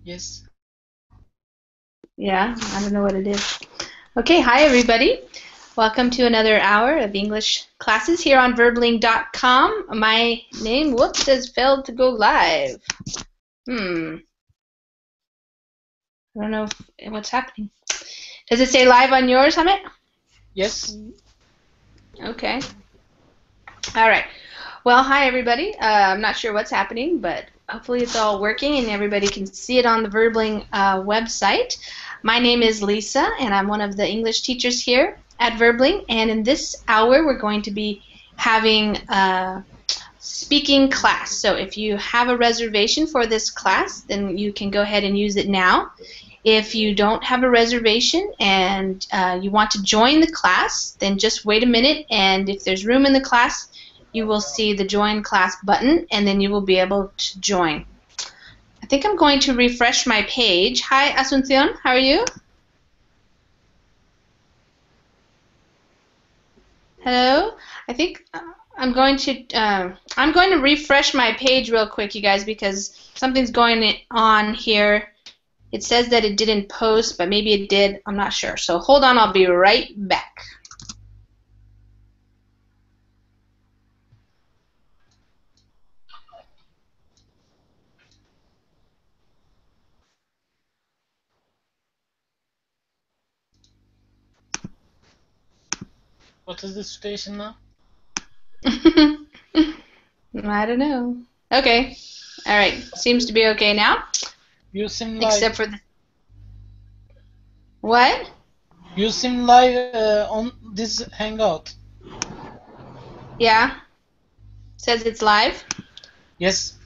Yes. Yeah, I don't know what it is. Okay, hi everybody. Welcome to another hour of English classes here on verbling.com. My name, whoops, has failed to go live. I don't know what's happening. Does it say live on yours, Hamid? Yes. Okay. All right. Well, hi everybody. I'm not sure what's happening, but hopefully it's all working and everybody can see it on the Verbling website. My name is Lisa, and I'm one of the English teachers here at Verbling. And in this hour, we're going to be having a speaking class. So if you have a reservation for this class, then you can go ahead and use it now. If you don't have a reservation and you want to join the class, then just wait a minute, and if there's room in the class, you will see the join class button, and then you will be able to join. I think I'm going to refresh my page. Hi, Asuncion. How are you? Hello. I think I'm going to refresh my page real quick, you guys, because something's going on here. It says that it didn't post, but maybe it did. I'm not sure. So hold on. I'll be right back. What is the situation now? I don't know. Okay. All right. Seems to be okay now. You seem live. Except for the... What? You seem live on this Hangout. Yeah. Says it's live. Yes.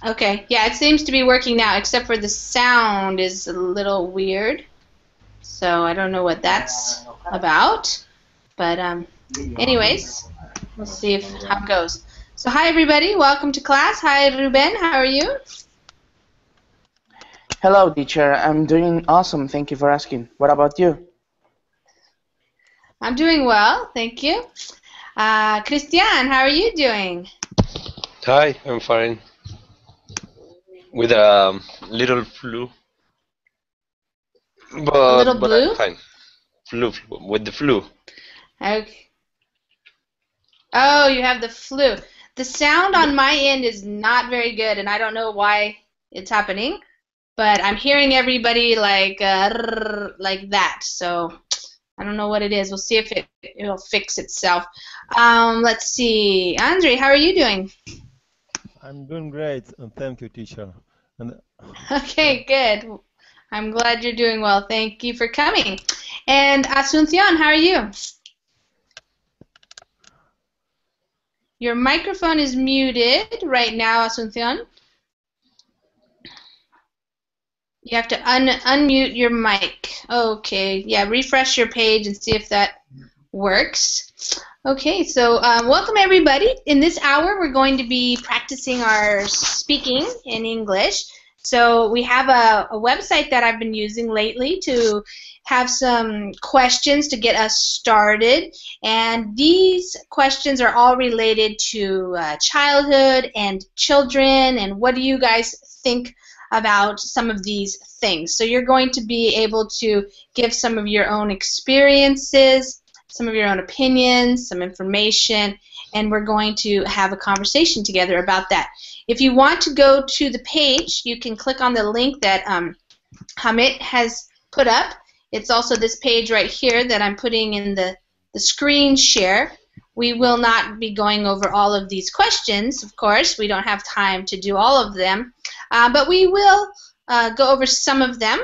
Okay. Yeah, it seems to be working now, except for the sound is a little weird. So I don't know what that's about. But anyways, we'll see how it goes. So hi everybody, welcome to class. Hi Ruben, how are you? Hello, teacher. I'm doing awesome. Thank you for asking. What about you? I'm doing well, thank you. Christian, how are you doing? Hi, I'm fine. With a little flu, A but little I'm blue? fine. With the flu. Okay. Oh, you have the flu. The sound on my end is not very good, and I don't know why it's happening, but I'm hearing everybody like that. So I don't know what it is. We'll see if it'll fix itself. Let's see. Andre, how are you doing? I'm doing great, and thank you, teacher. And Okay, good. I'm glad you're doing well. Thank you for coming. And Asuncion, how are you? Your microphone is muted right now, Asuncion. You have to unmute your mic. Okay, yeah, refresh your page and see if that works. Okay, so welcome everybody. In this hour, we're going to be practicing our speaking in English. So we have a website that I've been using lately to have some questions to get us started. And these questions are all related to childhood and children and what do you guys think about some of these things. So you're going to be able to give some of your own experiences, some of your own opinions, some information, and we're going to have a conversation together about that. If you want to go to the page, you can click on the link that Hamid has put up. It's also this page right here that I'm putting in the screen share. We will not be going over all of these questions, of course. We don't have time to do all of them, but we will go over some of them.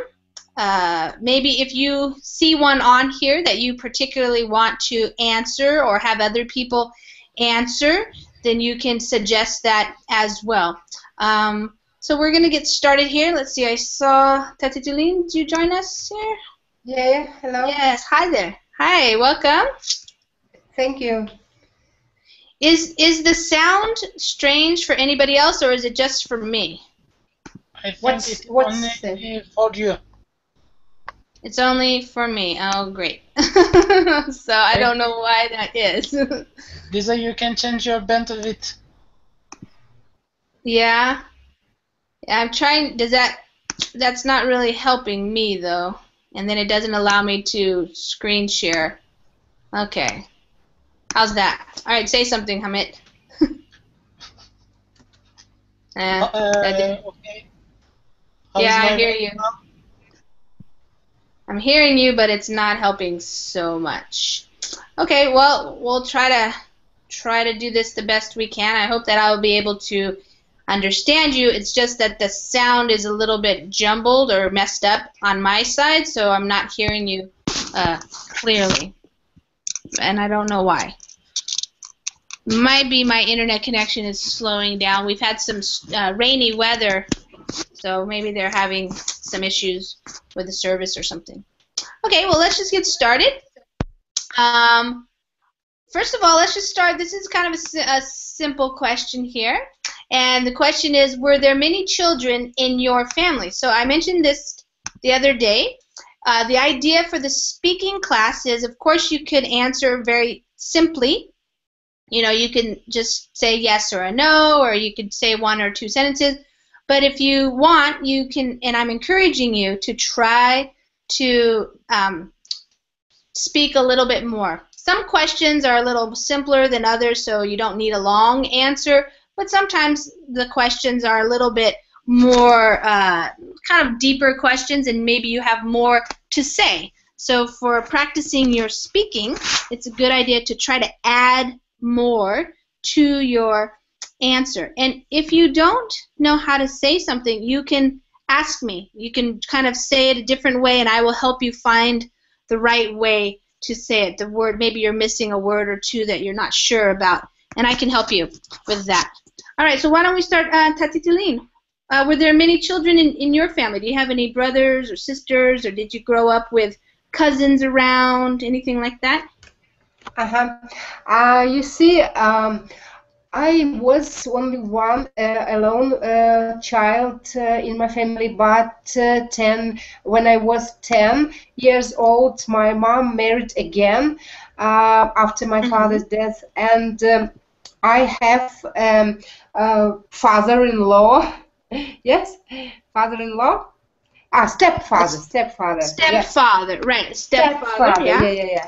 Maybe if you see one on here that you particularly want to answer or have other people answer, then you can suggest that as well. So we're going to get started here. Let's see, I saw Tati Tulin. Did you join us here? Yeah, hello. Yes, hi there. Hi, welcome. Thank you. Is the sound strange for anybody else, or is it just for me? I think it's only for you. It's only for me. Oh, great. So I don't know why that is. Lisa, you can change your bandwidth. Yeah. I'm trying. Does that That's not really helping me though. And then it doesn't allow me to screen share. Okay. How's that? All right, say something, Hamid. That didn't. Okay. How is Yeah, I my hear voice you. now? I'm hearing you, but it's not helping so much. Okay, well, we'll try to do this the best we can. I hope that I'll be able to understand you. It's just that the sound is a little bit jumbled or messed up on my side, so I'm not hearing you clearly. And I don't know why. Might be my internet connection is slowing down. We've had some rainy weather, so maybe they're having some issues with the service or something. Okay, well, let's just get started. First of all, let's just start. This is kind of a simple question here. And the question is, were there many children in your family? So I mentioned this the other day. The idea for the speaking class is, of course, you could answer very simply. You know, you can just say yes or a no, or you could say one or two sentences. But if you want, you can, and I'm encouraging you to try to speak a little bit more. Some questions are a little simpler than others, so you don't need a long answer. But sometimes the questions are a little bit more kind of deeper questions, and maybe you have more to say. So for practicing your speaking, it's a good idea to try to add more to your answer. And if you don't know how to say something, you can ask me. You can kind of say it a different way, and I will help you find the right way to say it. The word, maybe you're missing a word or two that you're not sure about, and I can help you with that. All right, so why don't we start, Tatitilin? Were there many children in your family? Do you have any brothers or sisters, or did you grow up with cousins around, anything like that? You see, I was only one alone child in my family, but when I was 10 years old, my mom married again after my father's death, and I have father-in-law. Yes, father-in-law. Stepfather. Stepfather, Yes. right? Stepfather. Yeah.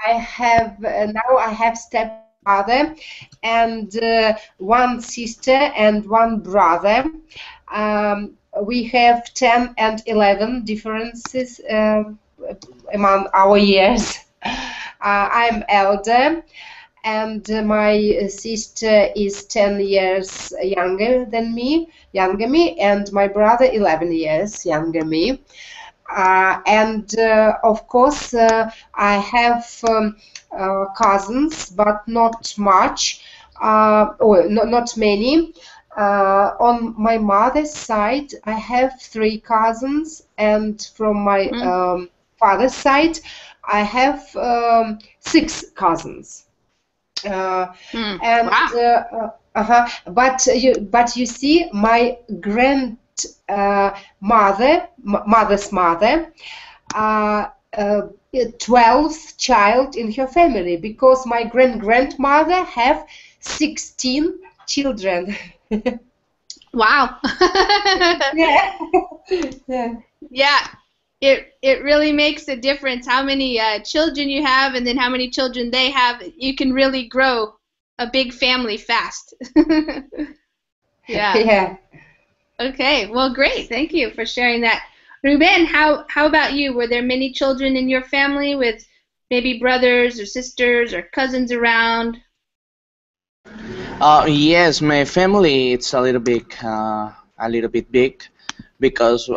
I have now. I have stepfather and one sister and one brother. We have 10 and 11 differences among our years. I'm elder, and my sister is 10 years younger me, and my brother 11 years younger me. And of course, I have cousins, but not much, or not many. On my mother's side, I have 3 cousins, and from my father's side, I have 6 cousins. And wow. But you see, my mother's mother, 12th child in her family, because my grandmother have 16 children. Wow. Yeah. Yeah. It really makes a difference how many children you have, and then how many children they have. You can really grow a big family fast. Yeah. Okay, well, great. Thank you for sharing that. Ruben, how about you? Were there many children in your family with maybe brothers or sisters or cousins around? Yes, my family it's a little bit big, because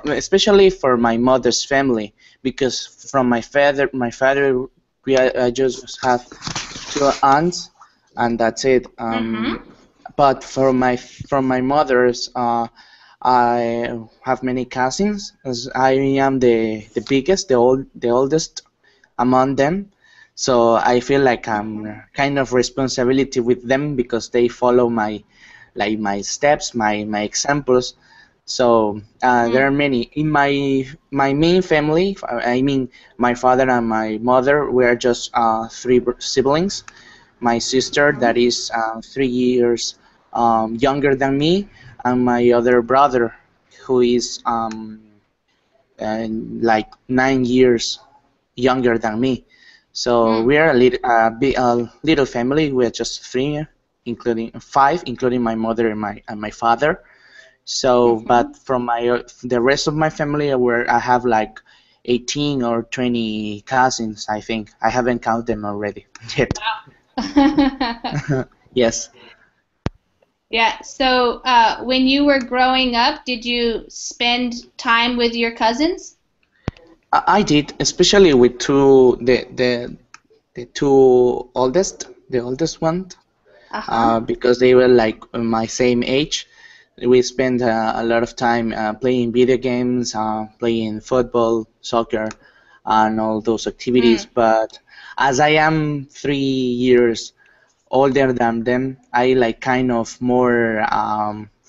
especially for my mother's family, because from my father I just have 2 aunts, and that's it. But from my mother's, I have many cousins, as I am the biggest, the oldest among them. So I feel like I'm kind of responsibility with them, because they follow my steps, my examples. So there are many in my main family. I mean, my father and my mother. We are just 3 siblings. My sister, that is 3 years younger than me, and my other brother. who is like 9 years younger than me. So Mm. we are a little family. We're just three, including five, including my mother and my father. So, Mhm. but from the rest of my family, where I have like 18 or 20 cousins, I think. I haven't counted them already yet. Yes, Yeah. So, when you were growing up, did you spend time with your cousins? I did, especially with the two oldest, the oldest one, Uh-huh. because they were like my same age. We spent a lot of time playing video games, playing football, soccer, and all those activities. Mm. But as I am 3 years older than them, I like kind of more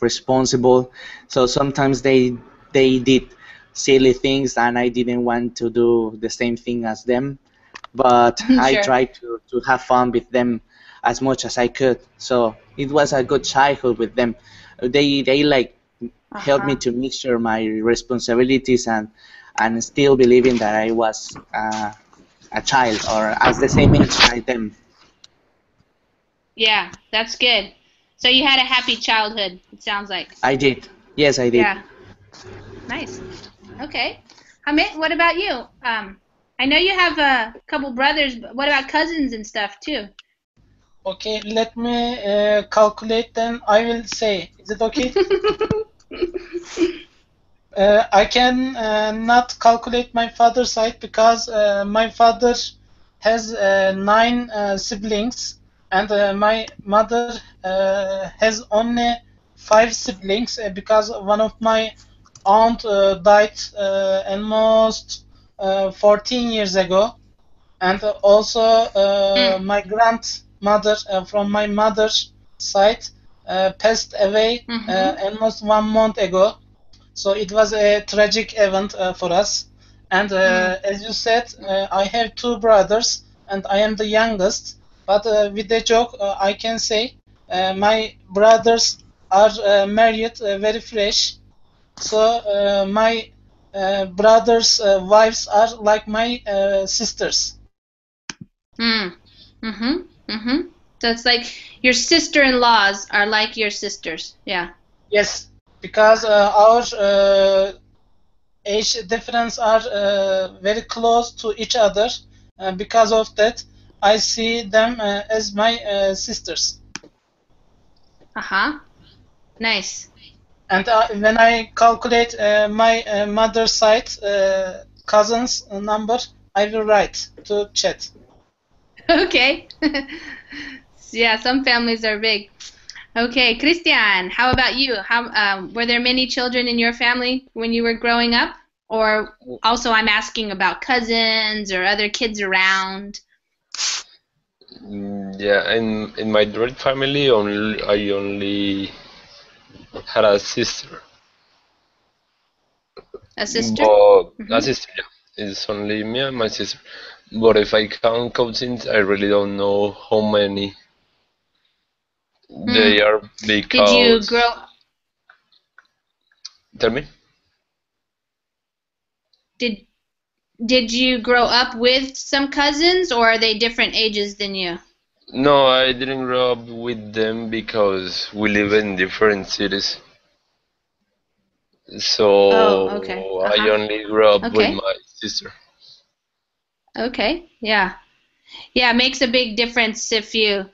responsible. So sometimes they did silly things, and I didn't want to do the same thing as them. But I Sure. tried to have fun with them as much as I could. So it was a good childhood with them. They like helped me Uh-huh. to mixture my responsibilities and still believing that I was a child or as the same age as them. Yeah, that's good. So you had a happy childhood, it sounds like. I did. Yes, I did. Yeah. Nice. Okay. Amit, what about you? I know you have a couple brothers, but what about cousins and stuff too? Okay, let me calculate them. I will say, is it okay? I can not calculate my father's side because my father has nine siblings, and my mother has only five siblings because one of my aunt died almost 14 years ago, and also Mm. my grandmother from my mother's side passed away Mm-hmm. almost 1 month ago. So it was a tragic event for us. And Mm. as you said, I have two brothers, and I am the youngest. But with the joke, I can say my brothers are married very fresh. So my brothers' wives are like my sisters. Mm. Mm-hmm. Mm-hmm. So it's like your sister-in-laws are like your sisters. Yeah. Yes, because our age difference are very close to each other. Because of that, I see them as my sisters. Uh-huh. Nice. And when I calculate my mother's side cousins number, I will write to chat. Okay. Yeah, some families are big. Okay, Christian, how about you? How were there many children in your family when you were growing up? Or also I'm asking about cousins or other kids around. Yeah, in my direct family, I only had a sister, A sister? but a Mm-hmm. sister, yeah, it's only me and my sister. But if I count cousins, I really don't know how many they Hmm. are Did you because. grow Tell me. did did you grow up with some cousins or are they different ages than you? No, I didn't grow up with them because we live in different cities. Oh, okay. So I Uh-huh. only grew up with Okay. my sister. Okay. Yeah. Yeah, it makes a big difference if you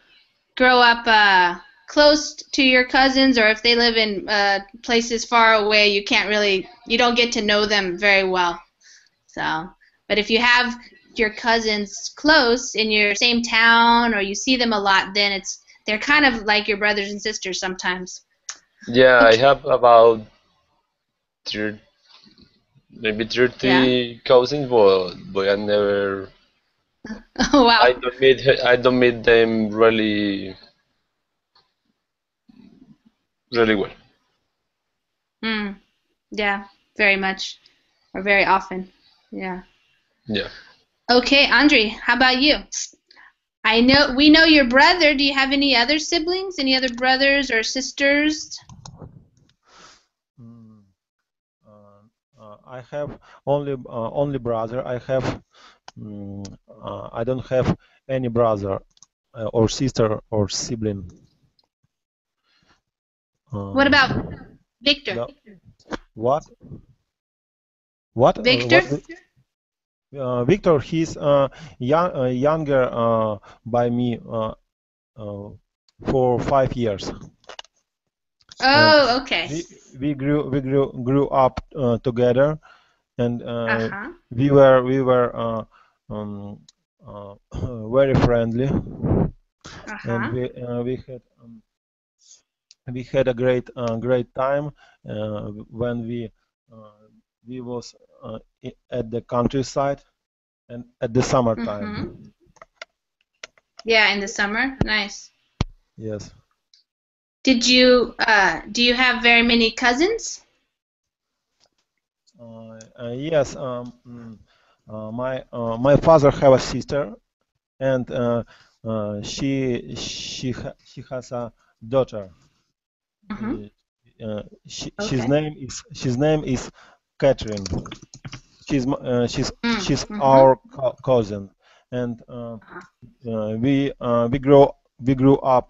grow up close to your cousins or if they live in places far away, you don't get to know them very well. So, but if you have your cousins close in your same town or you see them a lot, then they're kind of like your brothers and sisters sometimes. Yeah, I Okay. have about maybe Yeah. 30 cousins, but Oh, wow. I don't meet them really well. Mm, yeah, very much or very often. Yeah. Yeah. Okay, Andre, how about you? I know we know your brother. Do you have any other siblings? Any other brothers or sisters? Mm. I have only brother. I don't have any brother or sister or sibling. What about Victor? No, what? What? Victor? Victor, he's younger by me for 5 years. Oh, okay. We grew up together, and Uh-huh. we were very friendly, and Uh-huh. we had a great time when we was at the countryside and at the summertime. Mm-hmm. Yeah, in the summer. Nice. Yes. Did you do you have very many cousins? Yes. My father have a sister, and she has a daughter. Mm-hmm. She's name is Catherine. She's Mm-hmm. our cousin, and we grew up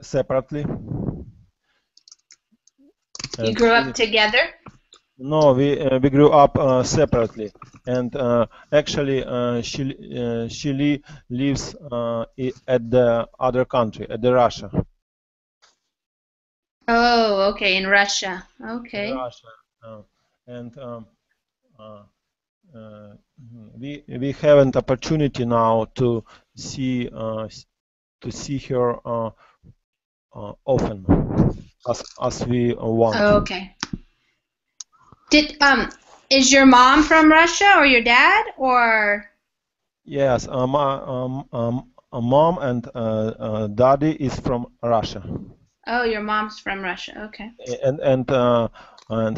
separately. You grew up together? No, we grew up separately, and actually she lives at the other country, at the Russia. Oh, okay, in Russia. Okay. In Russia, and we have an opportunity now to see her often as we want. Okay. Is your mom from Russia or your dad or? Yes, mom and daddy is from Russia. Oh, your mom's from Russia. Okay. And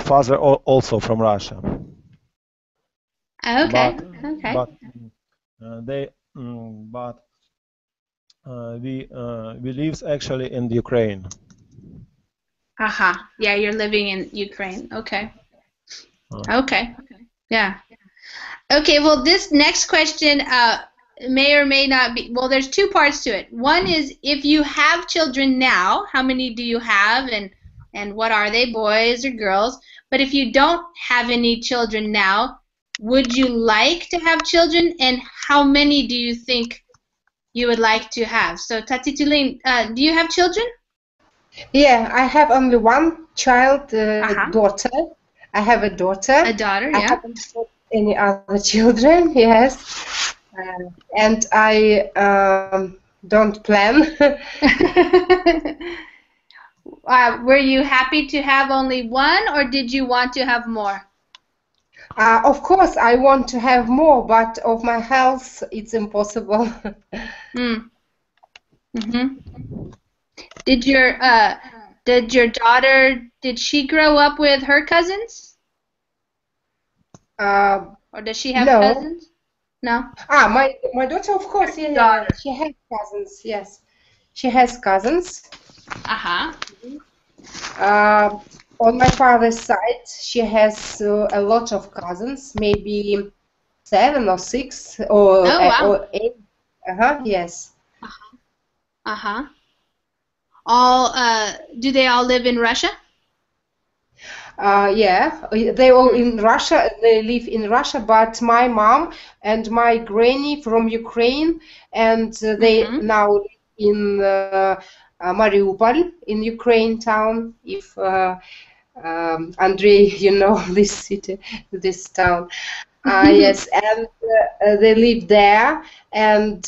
father also from Russia. Okay. We live actually in Ukraine. Aha. Yeah, you're living in Ukraine. Okay. Okay. Yeah. Okay, well, this next question may or may not be, well, there's two parts to it. One is if you have children now, how many do you have and what are they, boys or girls? But if you don't have any children now, would you like to have children and how many do you think you would like to have? So, Tati Tulin, do you have children? Yeah, I have only one child, daughter. I have a daughter. A daughter, yeah. I haven't got any other children, yes. And I don't plan. Were you happy to have only one or did you want to have more? Of course, I want to have more, but of my health, it's impossible. Did your daughter, did she grow up with her cousins? Or does she have cousins? No. My daughter, of course, yeah, she has cousins. Yes, she has cousins. On my father's side, she has a lot of cousins, maybe 7 or 6 or 8. Yes. Do they all live in Russia? Yeah, they all in Russia. They live in Russia, but my mom and my granny from Ukraine, and they now live in Mariupol, in Ukraine town. If Andrei, you know this city, this town. Yes, and they live there. And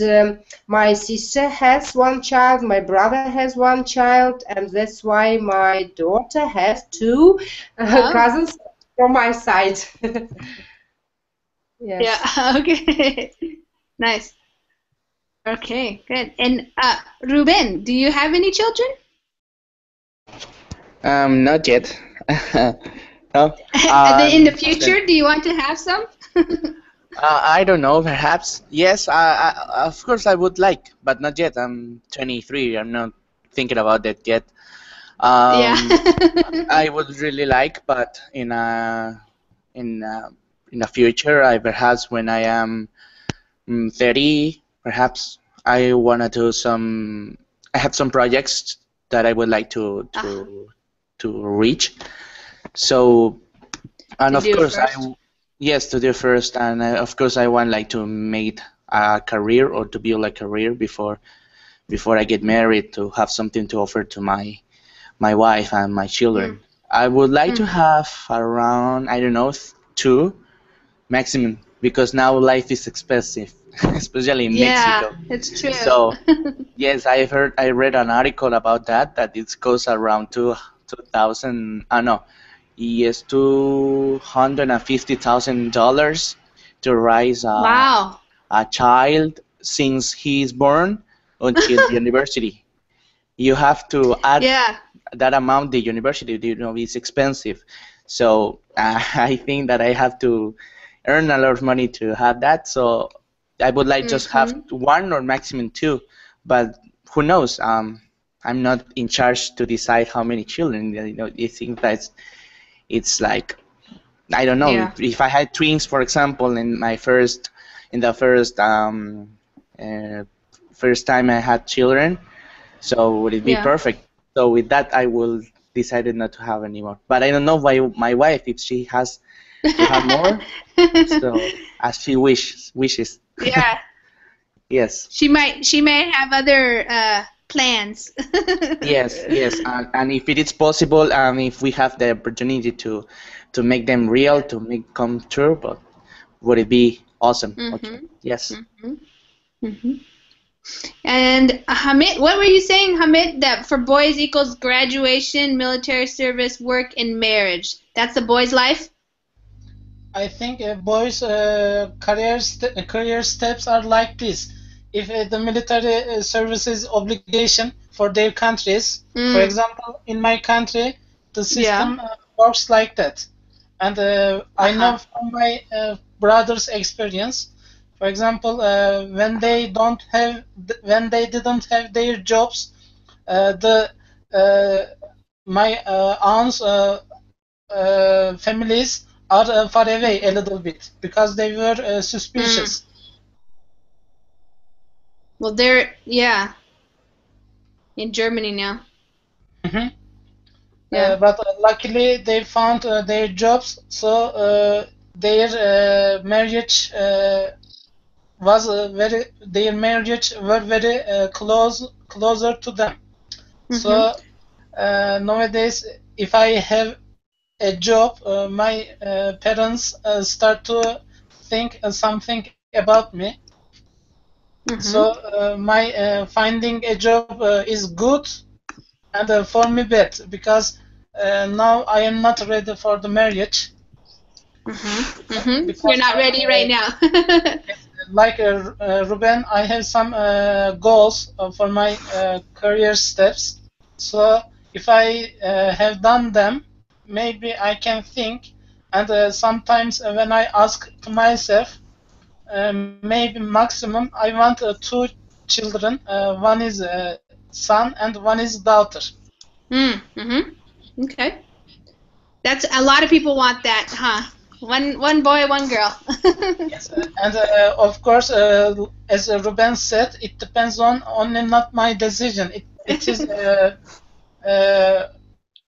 my sister has one child, my brother has one child, and that's why my daughter has 2 cousins from my side. Yes. Yeah, okay. Nice. Okay, good. And Ruben, do you have any children? Not yet. No. In the future, do you want to have some? I don't know, perhaps. Yes, of course I would like, but not yet. I'm 23. I'm not thinking about that yet. Yeah. I would really like, but in in the future, I perhaps when I am 30, perhaps I wanna do some. I have some projects that I would like Ah, to reach. So, and to of do course, first. yes, to do first, and of course, I want like to make a career or to build a career before I get married to have something to offer to my wife and my Mm, children. I would like to mm-hmm. have around, I don't know, two maximum because now life is expensive, especially in Yeah, Mexico. it's true. So yes, I read an article about that it goes around 2,000, no, yes, $250,000 to raise Wow. a child since he is born until university. You have to add Yeah. that amount the university, is expensive. So I think that I have to earn a lot of money to have that. So I would like just have Mm-hmm. one or maximum two, but who knows? I'm not in charge to decide how many children. You think that it's like I don't know Yeah. if I had twins, for example, in the uh, first time I had children, so would it be Yeah. perfect? So with that, I will decided not to have anymore. But I don't know why my wife if she has to have more. So as she wishes. Yeah. Yes, She may have other plans. yes, and if it is possible, and if we have the opportunity to make them real, to make come true, but would it be awesome? Okay, Mm-hmm. yes. Mm-hmm. Mm-hmm. And Hamid, what were you saying, Hamid? That for boys equals graduation, military service, work, and marriage. That's the boy's life? I think boys' career steps are like this. If the military service is obligation for their countries, for Mm. example, in my country, the Yeah. system works like that. And I Uh-huh. know from my brother's experience, for example, when they didn't have their jobs, the my aunt's families are far away a little bit because they were Mm. suspicious. Well, yeah, in Germany now. Mhm. Yeah. But luckily they found their jobs, so their marriage was their marriage were very closer to them. So Mm-hmm. nowadays, if I have a job, my parents start to think something about me. So Mm-hmm. my finding a job is good and for me bad because now I am not ready for the marriage Mm-hmm. Mm-hmm. You're because not ready right now. like Ruben, I have some goals for my career steps. So if I have done them, maybe I can think. And sometimes when I ask to myself, maybe maximum I want two children. One is a son and one is daughter. Mm-hmm. Okay. That's a lot of people want that, huh? One boy, one girl. Yes, and of course, as Ruben said, it depends on only not my decision. It is a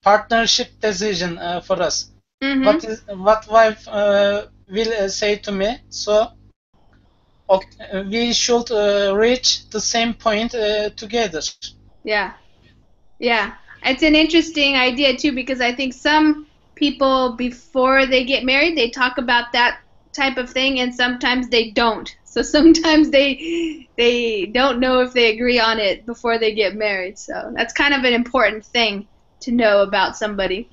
partnership decision for us. Mm-hmm. What wife will say to me? So we should reach the same point together. Yeah. Yeah. It's an interesting idea too because I think some people before they get married, they talk about that type of thing and sometimes they don't. So sometimes they don't know if they agree on it before they get married. So that's kind of an important thing to know about somebody.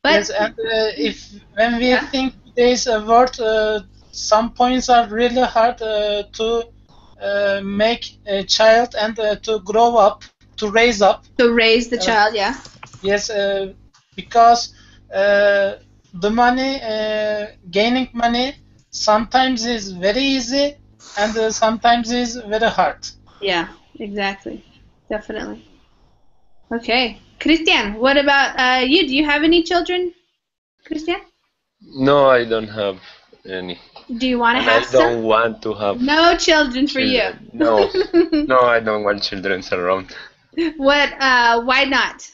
But Yes, and if when we yeah. think today's world, some points are really hard to make a child and to grow up, to raise up. To raise the Uh, child, yeah. yes, because the money, gaining money, sometimes is very easy and sometimes is very hard. Yeah, exactly. Definitely. Okay. Christian, what about you? Do you have any children, Christian? No, I don't have any. Do you want to And I have some? don't want to have No children for children. you. No, no, I don't want children around. What? Why not?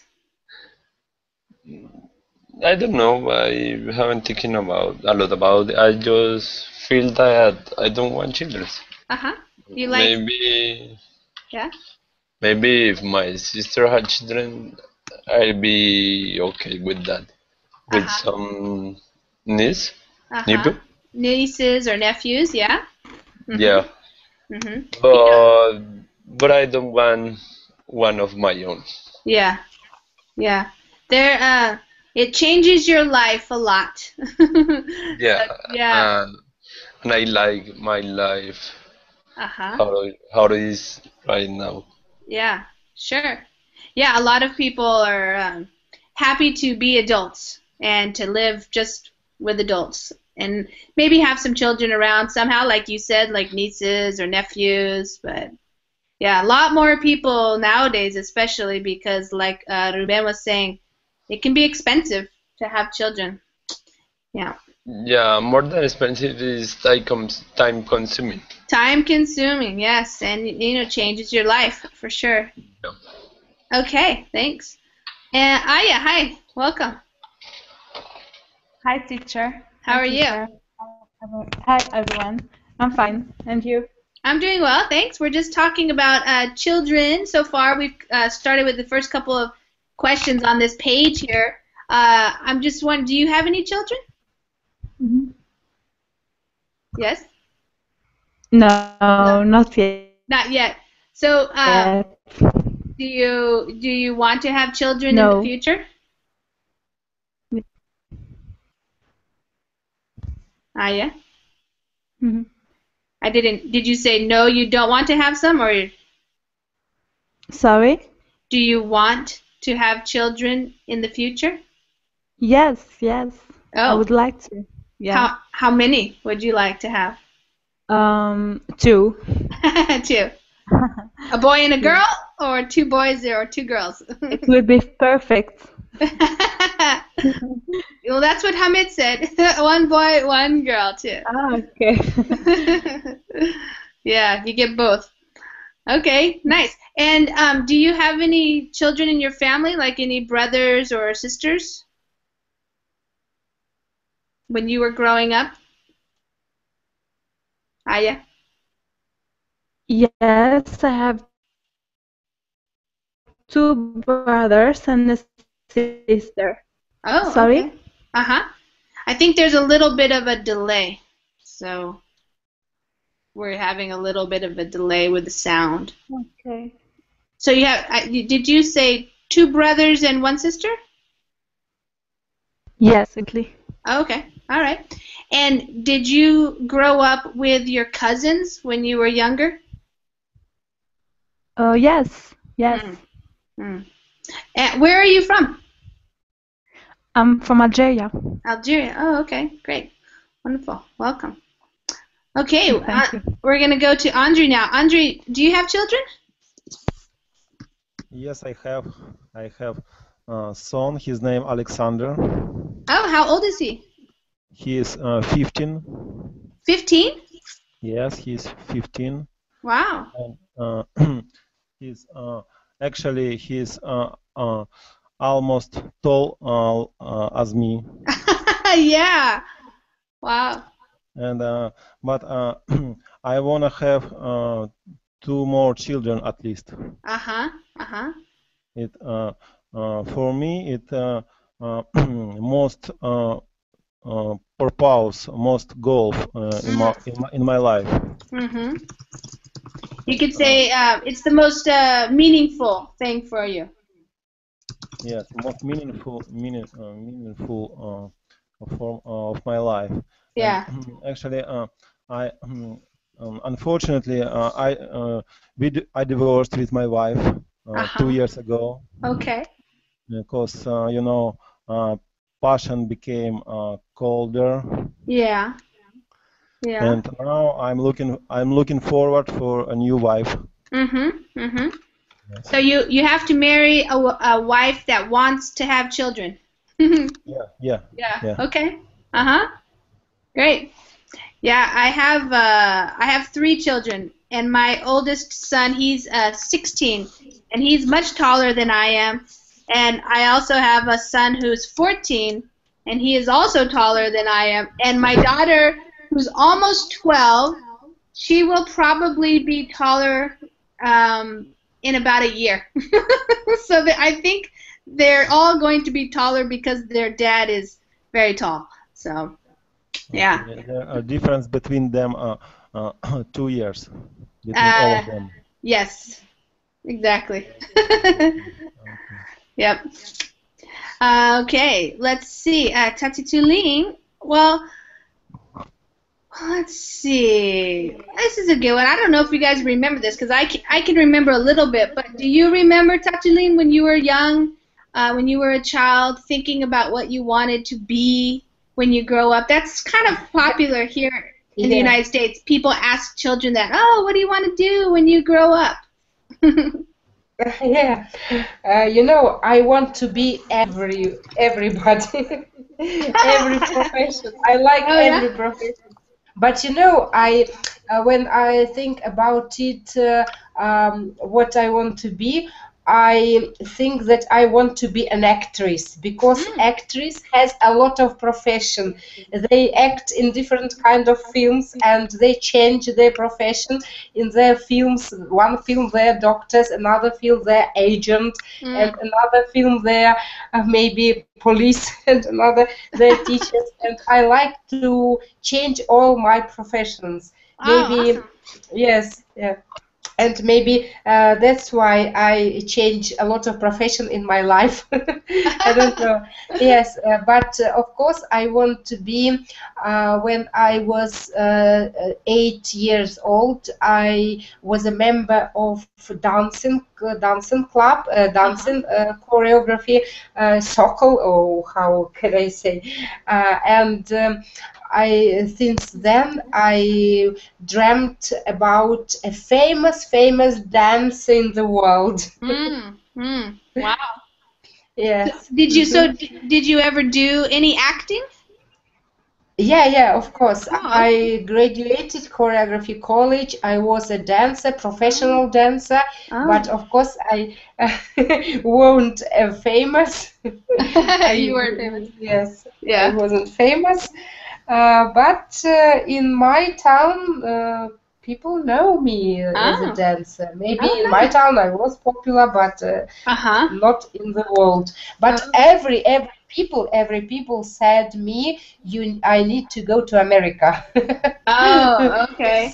I don't know. I haven't thinking about a lot about it. I just feel that I don't want children. Uh-huh. You like? Maybe, Yeah. maybe if my sister had children, I'd be okay with that. With Uh-huh. some niece, Uh-huh. nephew. Nieces or nephews, yeah. Yeah, Mhm. but I don't want one of my own. Yeah. Yeah. There. It changes your life a lot. Yeah, Yeah. and I like my life Uh-huh. how it is right now. Yeah. Sure. Yeah. A lot of people are happy to be adults and to live just with adults and maybe have some children around somehow, like you said, like nieces or nephews. But yeah, a lot more people nowadays, especially because, like Ruben was saying, it can be expensive to have children. Yeah. Yeah, more than expensive is time consuming. Time consuming, yes, and changes your life for sure. Yeah. Okay, thanks. And Aya, hi, welcome. Hi, teacher. How are you? teacher. Hi, everyone. I'm fine. And you? I'm doing well, thanks. We're just talking about children so far. We've started with the first couple of questions on this page here. I'm just wondering, do you have any children? Mhm. Yes? No, not yet. Not yet. So, do you want to have children in the No. future? Aya? Mhm. I didn't. Did you say no, you don't want to have some, or Sorry? do you want to have children in the future? Yes, yes. I Oh, would like to. Yeah. how many would you like to have? 2. Two. A boy and a girl, or 2 boys or 2 girls? It would be perfect. Well, that's what Hamid said. 1 boy, 1 girl, too. Ah, okay. Yeah, you get both. Okay, nice. And do you have any children in your family, like any brothers or sisters? When you were growing up? Aya? Yes, I have 2 brothers and a sister. Oh, Sorry? okay. Uh-huh. I think there's a little bit of a delay. So we're having a little bit of a delay with the sound. Okay. So you have, did you say 2 brothers and 1 sister? Yes, exactly. Oh, okay. All right. And did you grow up with your cousins when you were younger? Yes, yes. Mm. And where are you from? I'm from Algeria. Algeria. Oh, okay. Great. Wonderful. Welcome. Okay. Thank you. We're going to go to Andre now. Andre, do you have children? Yes, I have. I have a son. His name Alexander. Oh, how old is he? He is 15. 15? Yes, he's 15. Wow. And he's actually he's almost tall as me. Yeah. Wow. And but I wanna have 2 more children at least. Uh-huh. Uh-huh. It for me it most purpose, most goal in my life. Mm-hmm. You could say it's the most meaningful thing for you. Yes, most meaningful form of my life. Yeah. And, actually, I unfortunately I divorced with my wife 2 years ago. Okay. Because passion became colder. Yeah. Yeah. And now I'm looking forward for a new wife. Mm-hmm. Mm-hmm. Yes. So you have to marry a wife that wants to have children. Yeah. Yeah. Yeah. Yeah. Okay. Uh-huh. Great. Yeah, I have three children, and my oldest son, he's 16, and he's much taller than I am. And I also have a son who's 14, and he is also taller than I am. And my daughter, who's almost 12, she will probably be taller in about a year. So that I think they're all going to be taller because their dad is very tall. So, yeah. Okay. There are difference between them 2 years between all of them. Yes, exactly. Okay. Yep. Okay, let's see. Tati Tuling. Well, let's see. This is a good one. I don't know if you guys remember this because I can remember a little bit. But do you remember, Tatuline, when you were young, when you were a child, thinking about what you wanted to be when you grow up? That's kind of popular here in the Yeah. United States. People ask children that, oh, what do you want to do when you grow up? Yeah, you know, I want to be everybody, every profession. I like Oh, yeah? every profession. But you know, when I think about it, what I want to be, I think that I want to be an actress because actress has a lot of profession. They act in different kind of films and they change their profession in their films. One film they're doctors, another film they're agent, and another film they're maybe police, and another they're teachers. And I like to change all my professions. Oh, Maybe, awesome. yes, yeah. And maybe that's why I change a lot of profession in my life. I don't know. Yes, but of course I want to be. When I was 8 years old, I was a member of dancing club, dancing choreography, Sokol, or how can I say? And I since then I dreamt about a famous dance in the world. Wow. Yes. Did you ever do any acting? Yeah, of course. Oh, I graduated choreography college. I was a dancer, professional dancer, but of course I weren't famous. You were famous. Yes, I Yeah. wasn't famous. But in my town, people know me as a Oh. dancer. Maybe Oh, in my nice. town I was popular, but Uh-huh. not in the world. But Oh. every people said me, I need to go to America. Oh, okay.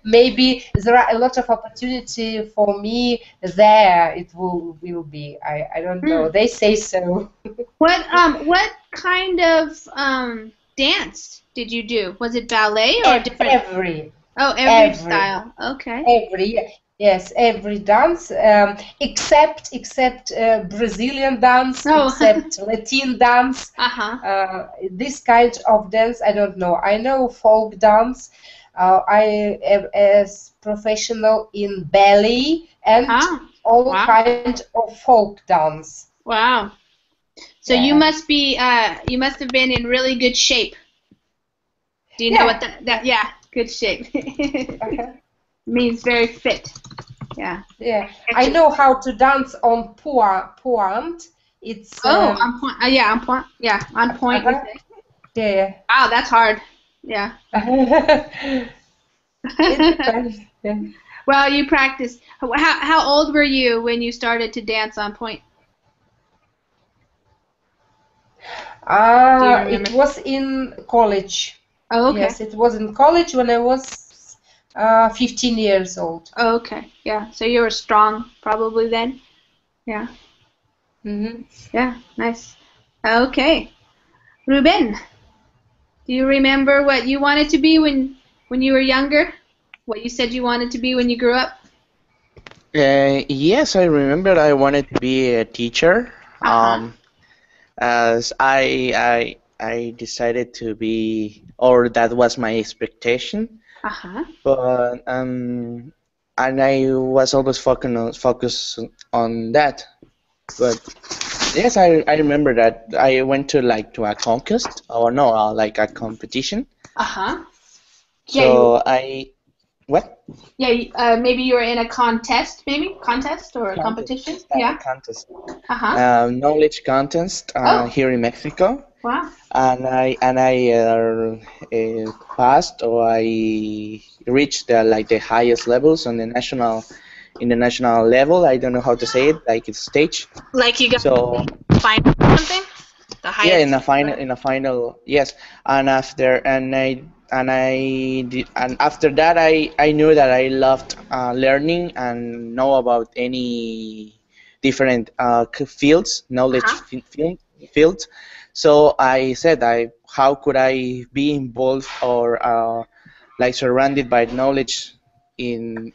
Maybe there are a lot of opportunity for me there. It will be. I don't know. They say so. What kind of dance did you do? Was it ballet or different? Every Oh, every style. Okay. yes, every dance except Brazilian dance, Oh. except Latin dance. Uh-huh. This kind of dance I don't know. I know folk dance. I am as professional in ballet and all Wow. kind of folk dance. Wow. So Yeah. you must have been in really good shape. Do you know what that yeah, good shape. Means very fit. Yeah. Yeah, I know how to dance on pointe. It's on point. Yeah, on point. Yeah, on point. You say. yeah. Wow, that's hard. Yeah. It depends. Yeah. Well, you practiced. How old were you when you started to dance on point? Do you remember? It was in college. Oh, okay. Yes, it was in college when I was 15 years old. Oh, okay. Yeah. So you were strong probably then. Yeah. Mm-hmm. Yeah. Nice. Okay. Ruben, do you remember what you wanted to be when you were younger? What you said you wanted to be when you grew up? Yes, I remember I wanted to be a teacher. As I decided to be, or that was my expectation. Uh-huh. But I was always focused on that. But yes, I remember that I went to a contest or no, like a competition. Uh-huh. Yeah, So I what? maybe you were in a contest, or a competition. Contest, Yeah. contest, Uh-huh. knowledge contest Oh, here in Mexico, wow. and I passed or I reached the highest levels on the national level. I don't know how to say it, like it's stage. Like you got So final or something? The yeah, highest. in a final, yes. And after that, I knew that I loved learning and know about any different fields, knowledge Uh-huh. fields. So I said, how could I be involved or like surrounded by knowledge in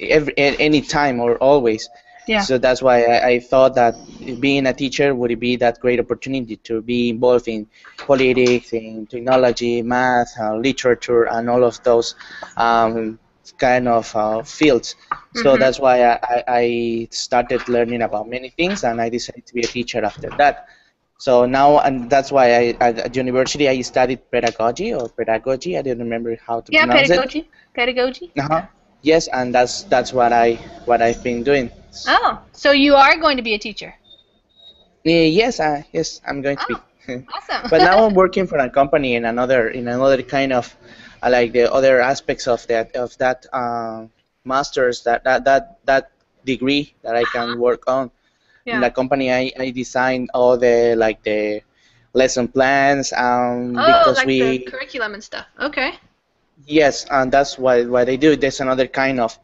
at any time or always. Yeah. So that's why I thought that being a teacher would be that great opportunity to be involved in politics, in technology, math, literature, and all of those um, kind of fields. So Mm-hmm. that's why I started learning about many things, and I decided to be a teacher after that. So now, and that's why at university I studied pedagogy. I don't remember how to Yeah, pronounce it. pedagogy. Uh-huh. Yes, and that's what I've been doing. Oh, so you are going to be a teacher. Yes, I'm going to be. Oh, awesome. But now I'm working for a company in another kind of like the other aspects of that masters that degree that I can work on. In Yeah. the company, I designed all the lesson plans Oh, because like the we curriculum and stuff. Okay. yes, and that's what I do. There's another kind of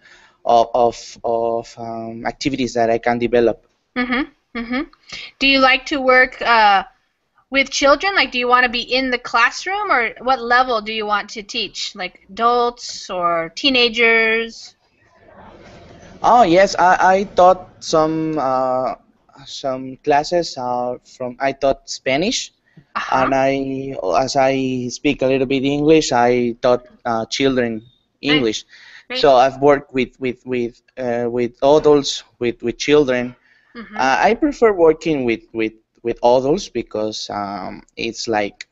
activities that I can develop. Mm-hmm. Mm-hmm. Do you like to work with children? Like, do you want to be in the classroom, or what level do you want to teach? Like adults or teenagers? Oh yes, I taught some classes from I taught Spanish, Uh-huh. and as I speak a little bit English, I taught children Nice. English. Great. So I've worked with adults, with children. Mm-hmm. I prefer working with adults because it's like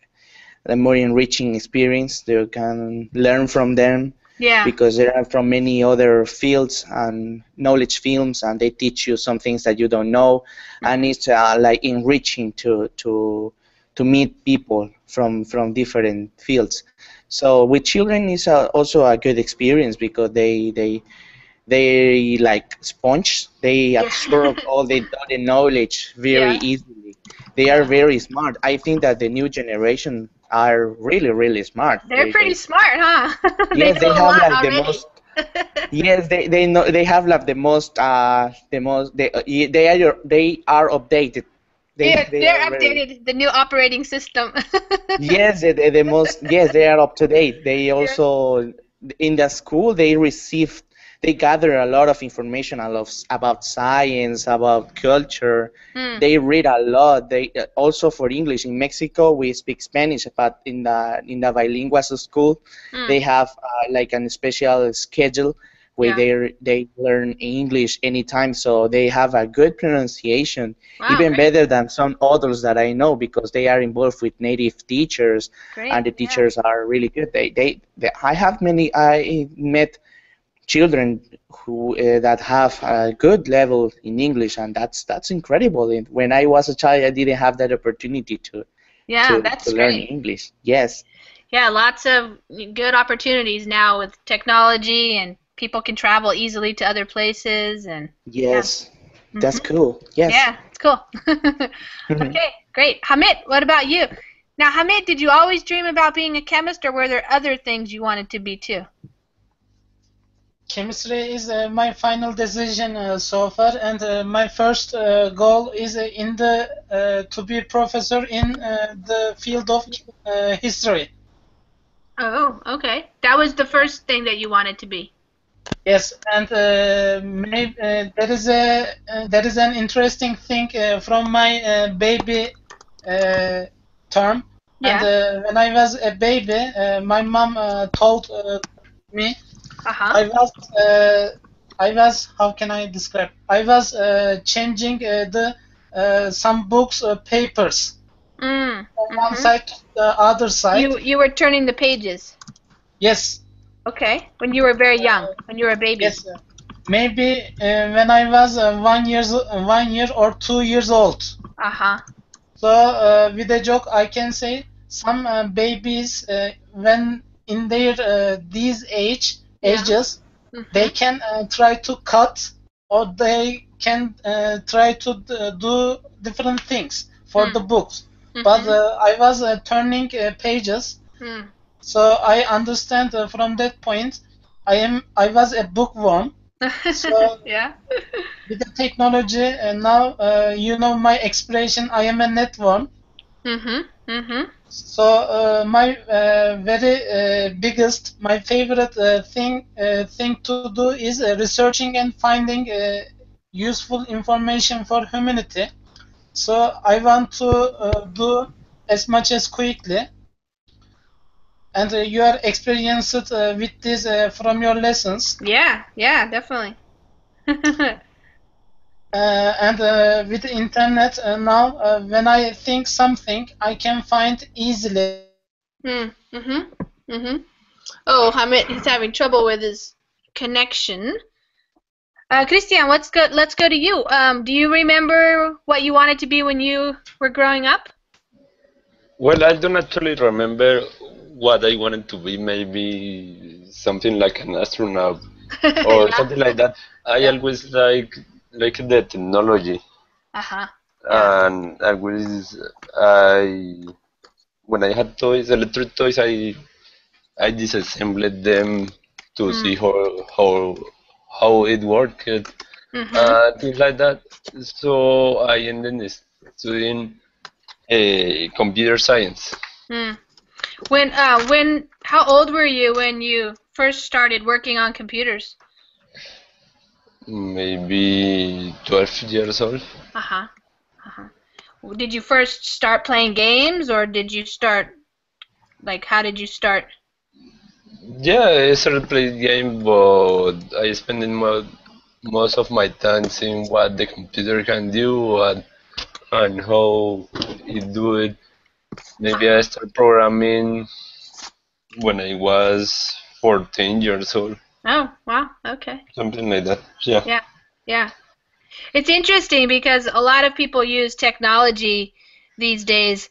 a more enriching experience. You can learn from them Yeah. because they are from many other fields and knowledge fields, and they teach you some things that you don't know, and it's like enriching to meet people from different fields. So with children is also a good experience because they like sponge. They Yeah. absorb all the knowledge very Yeah. easily. They are Yeah. very smart. I think that the new generation are really, really smart. They're pretty smart, huh? They Yes, know they a have lot like the already. most. Yes, they know they have like they are updated. They Yeah, they they're are very. updated. The new operating system. Yes, the most. Yes, they are up to date. They Yeah. also in the school they gather a lot of information about science, about culture. Hmm. They read a lot. They also for English in Mexico we speak Spanish, but in the bilingual school Hmm. they have like a special schedule where Yeah. they learn English anytime, so they have a good pronunciation, Wow. even Great. better than some others that I know because they are involved with native teachers, and Great. the Yeah. teachers are really good. I met children who that have a good level in English, and that's incredible. And when I was a child, I didn't have that opportunity to Yeah, to, to that's learn great. English. Yes, Yeah, lots of good opportunities now with technology, and people can travel easily to other places, and yeah. yes, that's Hmm. cool. Yes. Yeah, it's cool. Okay, great. Hamid, what about you? Now, Hamid, did you always dream about being a chemist, or were there other things you wanted to be too? Chemistry is my final decision so far, and my first goal is to be professor in the field of history. Oh, okay. That was the first thing that you wanted to be. Yes, and maybe there is an interesting thing from my baby term. And Yeah. when I was a baby, my mom told me Uh-huh. I was I was, how can I describe? I was changing some books papers Mm. from one Mhm. side to the other side. You were turning the pages. Yes, Okay. When you were very young, when you were a baby. yes. Maybe when I was 1 year or 2 years old. Uh-huh. So with a joke, I can say some babies when in their these ages, they can try to cut or they can try to do different things for the books. But I was turning pages, Mm. so I understand from that point. I was a bookworm. So Yeah. with the technology now, you know my expression. I am a networm. Mhm. Mhm. So my very biggest, my favorite thing to do is researching and finding useful information for humanity. So I want to do as much as quickly. And you are experienced with this from your lessons. Yeah. Yeah. Definitely. And with the internet now, when I think something, I can find easily. Mhm. Mhm. Oh, Hamid, he's having trouble with his connection. Christian, let's go to you. Do you remember what you wanted to be when you were growing up? Well, I don't actually remember what I wanted to be. Maybe something like an astronaut or Yeah. something like that. I always like the technology, Uh-huh. Yeah. and I when I had toys, electric toys, I disassembled them to see how it worked, Mhm. things like that. So I ended up studying computer science. Mm. How old were you when you first started working on computers? Maybe 12 years old. Uh-huh. Uh-huh. Did you first start playing games, or did you start, like, how did you start? Yeah, I started playing game, but I spent most of my time seeing what the computer can do and how it do it. Maybe I started programming when I was 14 years old, Oh, wow. Okay. something like that. Yeah. Yeah. Yeah. It's interesting because a lot of people use technology these days,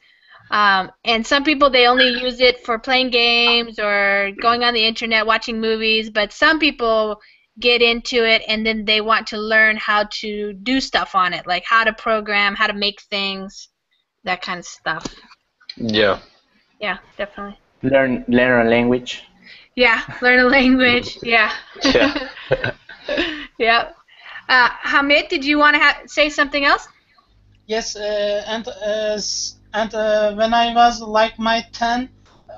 and some people they only use it for playing games or going on the internet, watching movies, but some people get into it and then they want to learn how to do stuff on it, like how to program, how to make things, that kind of stuff. Yeah. Yeah, definitely. Learn a language. Yeah, learn a language. Yeah. Yeah. Yeah. Hamid, did you want to say something else? Yes, and when I was like my 10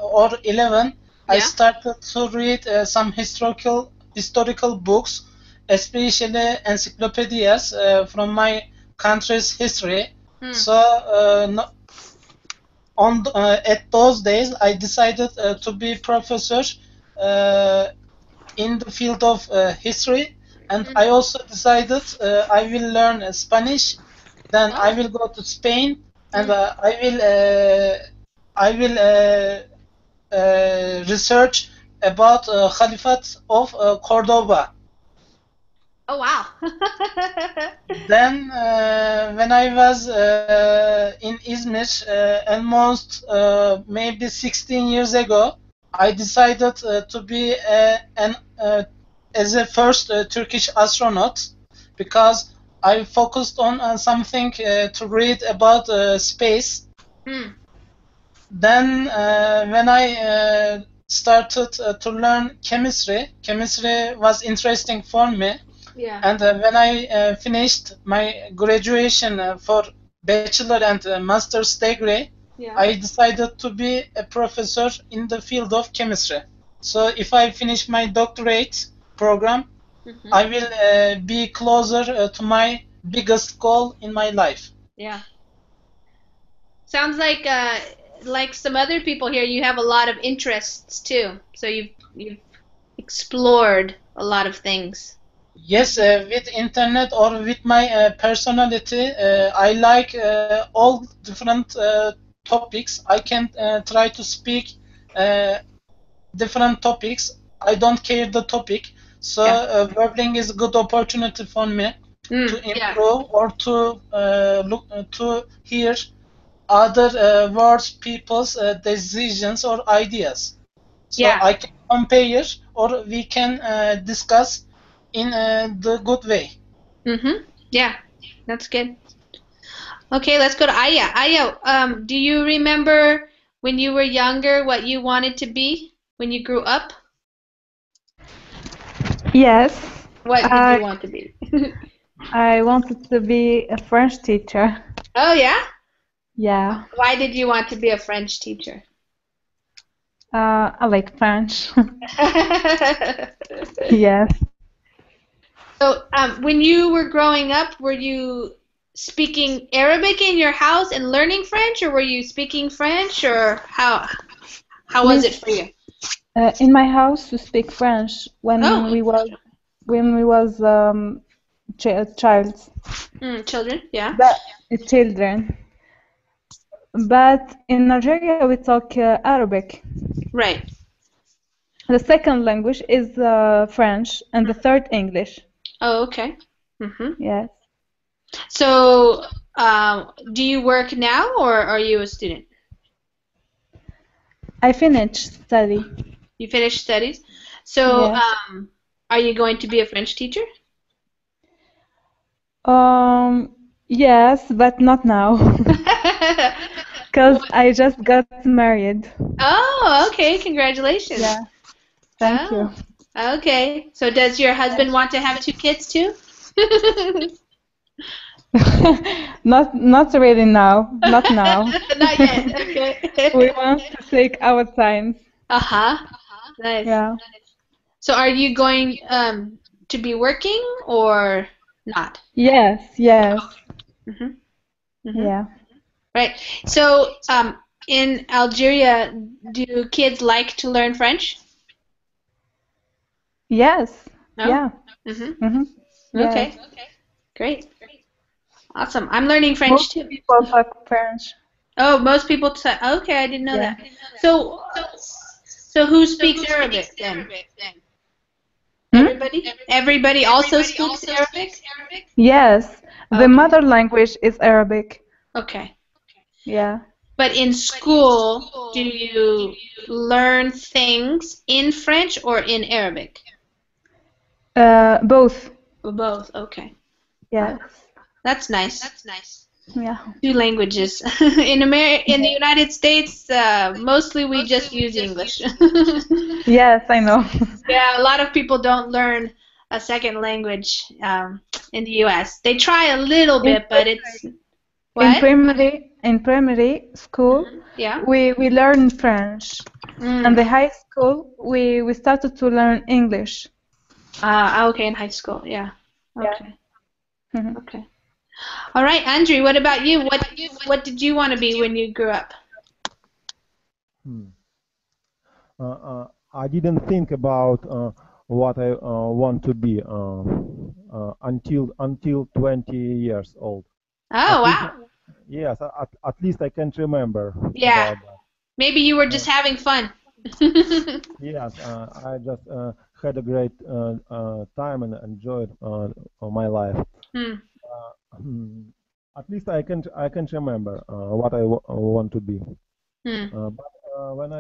or 11, I Yeah. started to read some historical books, especially encyclopedias from my country's history. So at those days, I decided to be professor in the field of history, and I also decided I will learn Spanish. Then I will go to Spain, and I will research about Caliphate of Cordoba. Oh, wow. Then when I was in Izmir, almost maybe 16 years ago, I decided to be as a first Turkish astronaut because I focused on something to read about space. Then when I started to learn chemistry was interesting for me. Yeah. And when I finished my graduation for bachelor and master's degree, Yeah. I decided to be a professor in the field of chemistry. So if I finish my doctorate program, I will be closer to my biggest goal in my life. Yeah. Sounds like some other people here, you have a lot of interests too. So you've explored a lot of things. Yes, with internet or with my personality, I like all different topics. I can try to speak uh, different topics. I don't care the topic. So Wordling is a good opportunity for me to improve or to look to hear other words, people's decisions or ideas. So I can compare or we can discuss in the good way. Yeah, that's good. Okay, let's go to Aya. Aya, do you remember when you were younger what you wanted to be when you grew up? Yes, What did I you want to be? I wanted to be a French teacher. Oh, yeah? Yeah, Why did you want to be a French teacher? I like French. Yes. So, when you were growing up, were you speaking Arabic in your house and learning French, or were you speaking French, or how was it for you? In my house, we speak French when Oh. we was childs. Children, yeah. Children. But in Nigeria, we talk Arabic. Right. The second language is French, and the third English. Oh, okay. Yes. So, do you work now, or are you a student? I finished study. You finished studies? So, Yes. are you going to be a French teacher? Yes, but not now. Because I just got married. Oh, okay. Congratulations. Yeah. Thank you. Okay. So does your husband want to have 2 kids too? Not really now. Not now. Not yet. Okay. We want to take our time. Nice. Yeah. So are you going to be working or not? Yes. Yes. Yeah. Right. So in Algeria, do kids like to learn French? Yes. No? Yeah. Okay. Yes. Great. Awesome. I'm learning French Most too. people talk French. Oh, most people say, okay, I didn't know that. So who speaks Arabic then? Everybody? Everybody also speaks Arabic? Yes. The mother language is Arabic. Okay. Yeah. But in school, do you learn things in French or in Arabic? Both. Both, okay. Yes. That's nice. Yeah. 2 languages. In the United States, mostly we just use English. Yes, I know. Yeah, a lot of people don't learn a second language in the U.S. They try a little bit, but it's what? In primary school, Yeah. we learn French. In the high school, we started to learn English. Okay, in high school, yeah. Okay. Okay. All right, Andrew, what about you? What did you want to be when you grew up? I didn't think about what I want to be until 20 years old. Oh, wow. Yes, at least I can't remember. Yeah. About that. Maybe you were just having fun. Yes, I just had a great time and enjoyed my life. At least I can't remember what I want to be. But when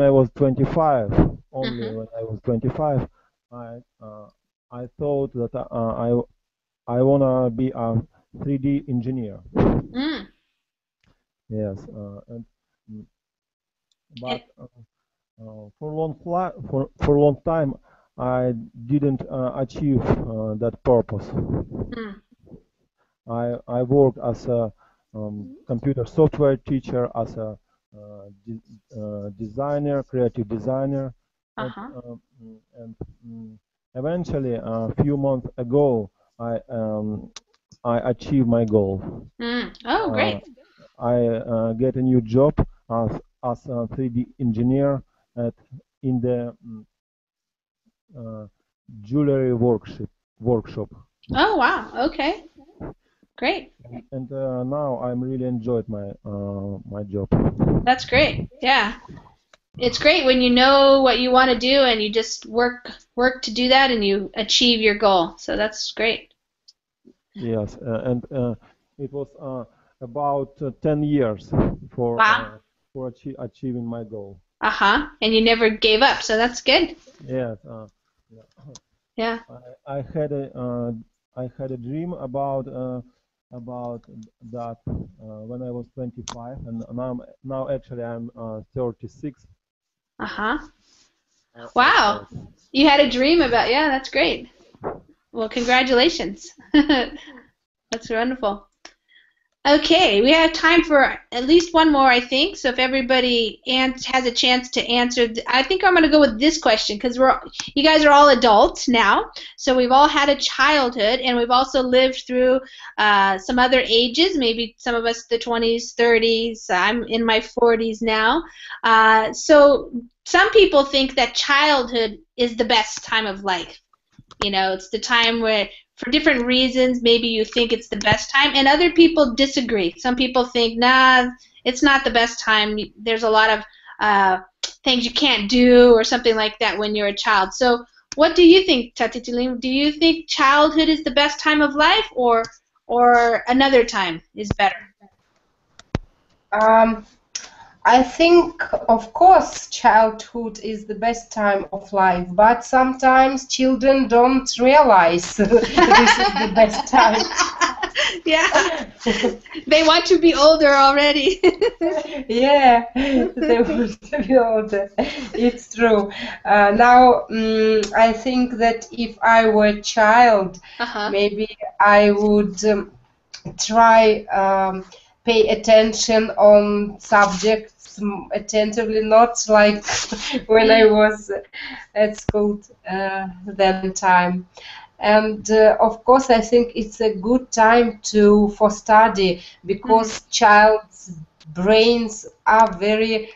I was 25, only when I was 25, I thought that I wanna be a 3D engineer. Yes, but for a long time I didn't achieve that purpose. I worked as a computer software teacher, as a designer, creative designer, and eventually a few months ago I achieved my goal. Oh, great. I get a new job as a 3D engineer in the jewelry workshop. Oh wow. Okay. Great. And now I'm really enjoyed my job. That's great. Yeah. It's great when you know what you want to do and you just work to do that and you achieve your goal. So that's great. Yes, and it was about 10 years for Wow. Achieving my goal. Uh-huh. And you never gave up, so that's good. Yes, Yeah. I had a dream about that when I was 25, and now actually I'm 36. Uh-huh. Wow. You had a dream about, yeah, that's great. Well, congratulations. That's wonderful. Okay, we have time for at least one more, I think. So if everybody has a chance to answer, I think I'm going to go with this question because you guys are all adults now. So we've all had a childhood, and we've also lived through some other ages. Maybe some of us the 20s, 30s. I'm in my 40s now. So some people think that childhood is the best time of life. You know, it's the time where, for different reasons, maybe you think it's the best time, and other people disagree. Some people think, nah, it's not the best time. There's a lot of things you can't do or something like that when you're a child. So what do you think, Tatitilim? Do you think childhood is the best time of life, or another time is better? I think, of course, childhood is the best time of life, but sometimes children don't realize this is the best time. Yeah, they want to be older already. Yeah, they want to be older. It's true. Now, I think that if I were a child, maybe I would try pay attention on subjects attentively, not like when I was at school that time. And of course, I think it's a good time for study because child's brains are very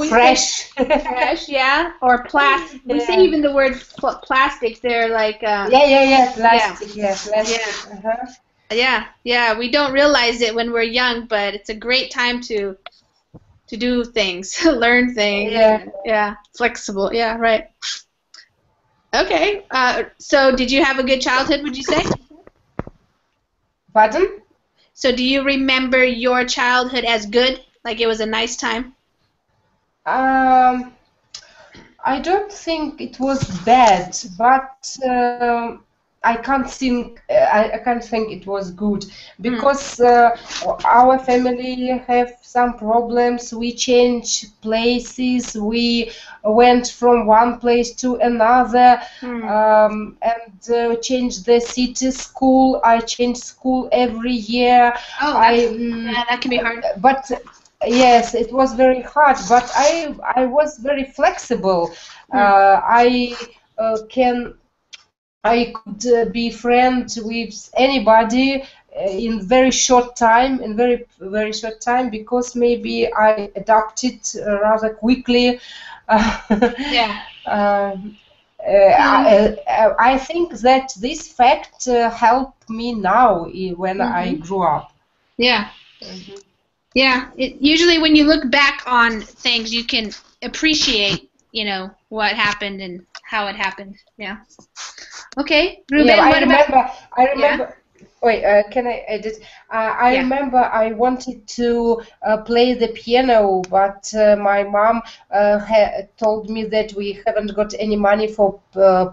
fresh. Fresh, yeah, or plastic. We say even the word plastic. They're like plastic. Yeah, plastic. Yeah. Yeah. We don't realize it when we're young, but it's a great time to do things, learn things. Yeah, flexible. Yeah, right. Okay. So, did you have a good childhood? Would you say? Pardon? So, do you remember your childhood as good? Like it was a nice time? I don't think it was bad, but I can't think it was good because our family have some problems. We changed places. We went from one place to another and changed the city school. I changed school every year. Oh, that can be hard. But yes, it was very hard, but I was very flexible. I could be friends with anybody in very short time, because maybe I adapted rather quickly. I think that this fact helped me now when I grew up. Yeah. Yeah, usually when you look back on things, you can appreciate, what happened and how it happened. Yeah. Okay, Ruben. I remember. Yeah. Wait, can I edit? I remember I wanted to play the piano, but my mom told me that we haven't got any money for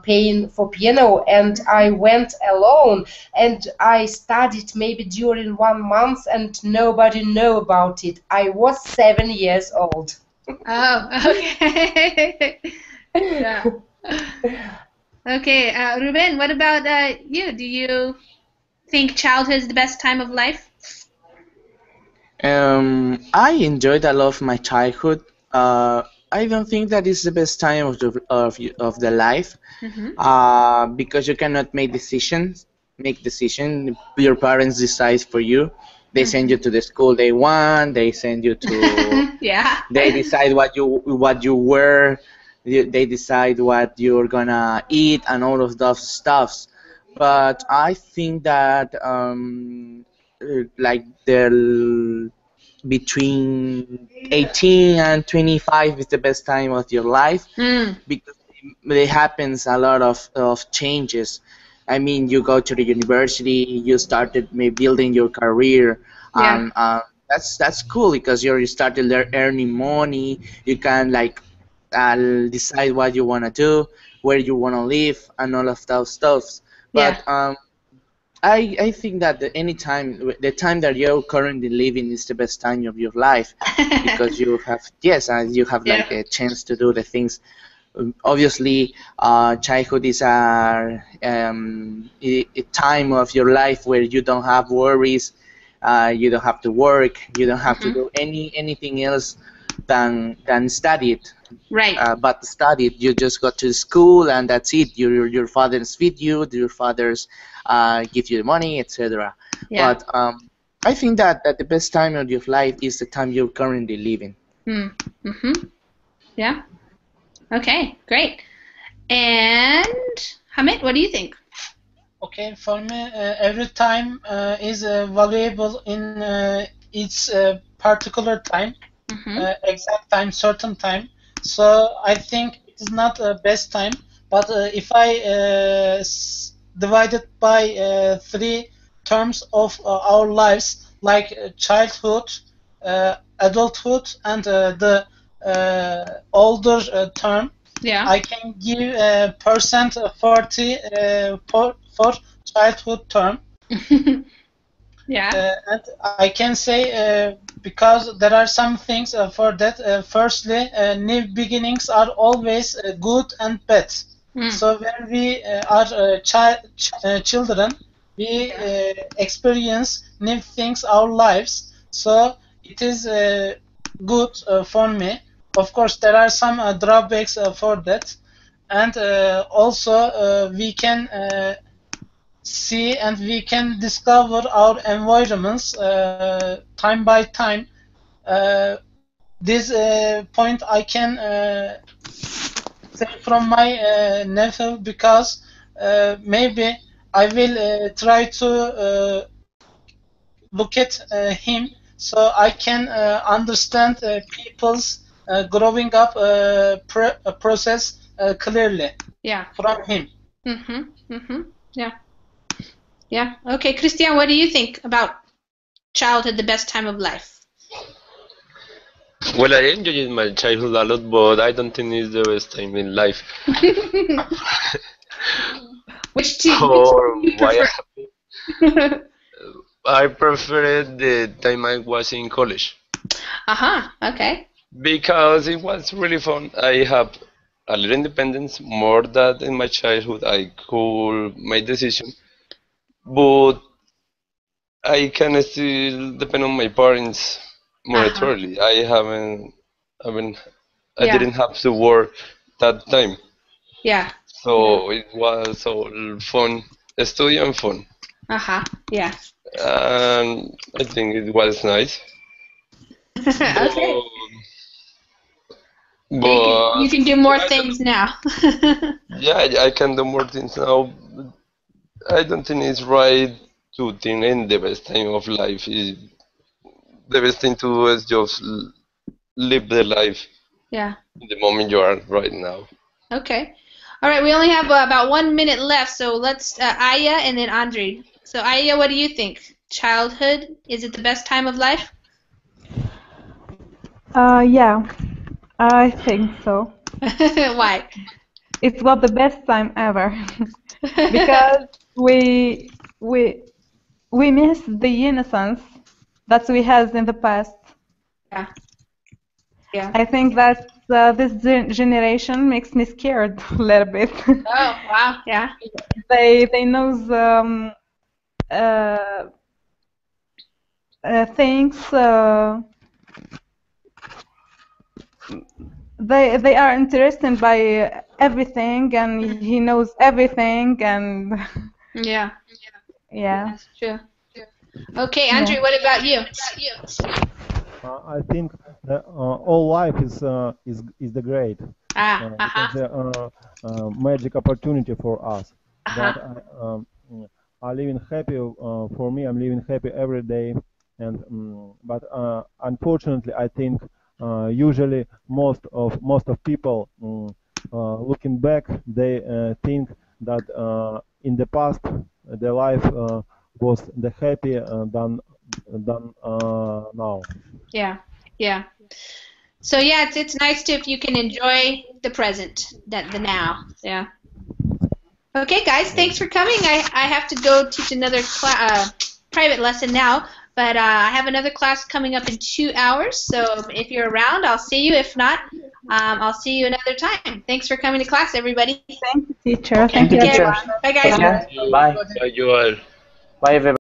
paying for piano, and I went alone, and I studied maybe during 1 month, and nobody knew about it. I was 7 years old. Oh, okay. Yeah. Okay, Ruben, what about you? Do you think childhood is the best time of life? I enjoyed a lot of my childhood. I don't think that is the best time of the life, because you cannot make decisions. Your parents decide for you. They send you to the school they want. They send you to. Yeah. They decide what you wear. They decide what you're gonna eat and all of those stuffs. But I think that like the between 18 and 25 is the best time of your life Mm. because there happens a lot of changes. I mean, you go to the university, you started maybe building your career, Yeah. and that's cool because you started earning money. You can like decide what you want to do, where you want to live, and all of those stuff. Yeah. But I think that the time that you're currently living is the best time of your life because you have you have like Yeah. a chance to do the things. Obviously, childhood is a time of your life where you don't have worries, you don't have to work, you don't have to do anything else than study it. Right. But study it, you just go to school and that's it. Your fathers feed you, your fathers give you the money, etc. Yeah. But I think that the best time of your life is the time you're currently living. Mm-hmm. Yeah. Okay, great. And Hamid, what do you think? Okay, for me, every time is valuable in its particular time, exact time, certain time. So I think it is not best time. But if I divide it by 3 terms of our lives, like childhood, adulthood, and the older term, Yeah. I can give percent 40 for childhood term. Yeah. And I can say because there are some things for that. Firstly, new beginnings are always good and bad. So when we are children, we experience new things our lives. So it is good for me. Of course, there are some drawbacks for that, and also we can see and we can discover our environments time by time. This point I can say from my nephew because maybe I will try to look at him so I can understand people's growing up process clearly Yeah. from him. Yeah. Yeah. Okay, Christian, what do you think about childhood, the best time of life? Well, I enjoyed my childhood a lot, but I don't think it's the best time in life. Which do For you why prefer? I preferred the time I was in college Okay. because it was really fun. I have a little independence, more than in my childhood. I could make decisions, but I can still depend on my parents monetarily. I Yeah. didn't have to work that time, Yeah. so it was all fun, study and fun, Yeah. and I think it was nice. Okay. But You can do more things now. yeah, I can do more things now. I don't think it's right to think in the best time of life. The best thing to do is just live the life Yeah. in the moment you are right now. Okay. All right. We only have about 1 minute left, so let's Aya and then Andre. So Aya, what do you think? Childhood, is it the best time of life? Yeah, I think so. Why? It was the best time ever because we miss the innocence that we had in the past. Yeah. Yeah. I think that this generation makes me scared a little bit. Oh, wow. Yeah. They knows things. They are interested by everything, and he knows everything, and Yeah. yeah. That's true. Okay, Andrew, what about you? I think that all life is the great because the magic opportunity for us. But I living happy. For me, I'm living happy every day, and but unfortunately, I think usually most of people looking back, they think that in the past their life was the happy than now. Yeah, yeah. So yeah, it's nice too if you can enjoy the present, the now. Yeah. Okay, guys, thanks for coming. I have to go teach another private lesson now, but I have another class coming up in 2 hours. So if you're around, I'll see you. If not, I'll see you another time. Thanks for coming to class, everybody. Thank you, teacher. Thank you, you, teacher. everyone. Bye, guys. Bye. Bye, you all. Bye, everybody.